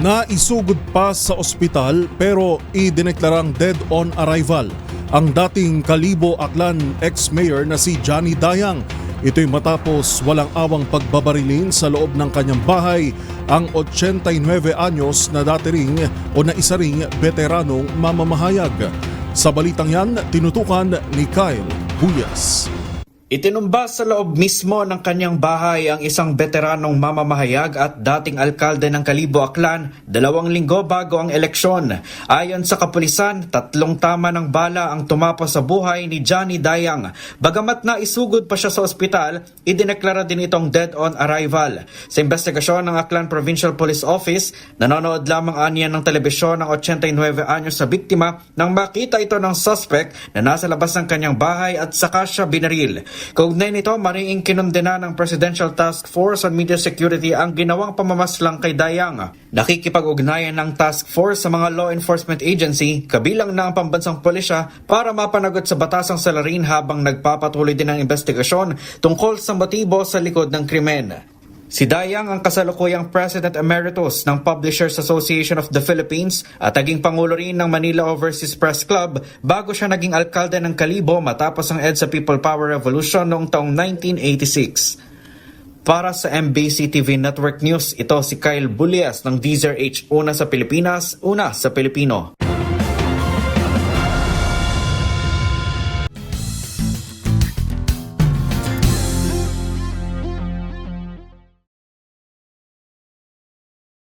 Naisugod pa sa ospital pero idineklarang dead on arrival ang dating Kalibo Aklan ex-mayor na si Johnny Dayang. Ito'y matapos walang awang pagbabarilin sa loob ng kanyang bahay ang 89 anyos na dati ring o na isa ring veteranong mamamahayag. Sa balitang yan, tinutukan ni Kyle Buyas. Itinumba sa loob mismo ng kanyang bahay ang isang veteranong mamamahayag at dating alkalde ng Kalibo Aklan 2 linggo bago ang eleksyon. Ayon sa kapulisan, 3 tama ng bala ang tumapos sa buhay ni Johnny Dayang. Bagamat na isugod pa siya sa ospital, idineklara din itong dead on arrival. Sa investigasyon ng Aklan Provincial Police Office, nanonood lamang aniya ng telebisyon ng 89 anyos sa biktima nang makita ito ng suspect na nasa labas ng kanyang bahay at saka siya binaril. Kaugnay nito, mariing kinundena ng Presidential Task Force on Media Security ang ginawang pamamaslang kay Dayang. Nakikipag-ugnayan ng task force sa mga law enforcement agency, kabilang na ang pambansang pulisya, para mapanagot sa batasang salarin habang nagpapatuloy din ang investigasyon tungkol sa motibo sa likod ng krimen. Si Dayang ang kasalukuyang President Emeritus ng Publishers Association of the Philippines at naging Pangulo rin ng Manila Overseas Press Club bago siya naging alkalde ng Kalibo matapos ang EDSA People Power Revolution noong taong 1986. Para sa MBC TV Network News, ito si Kyle Buyas ng DZRH, una sa Pilipinas, una sa Pilipino.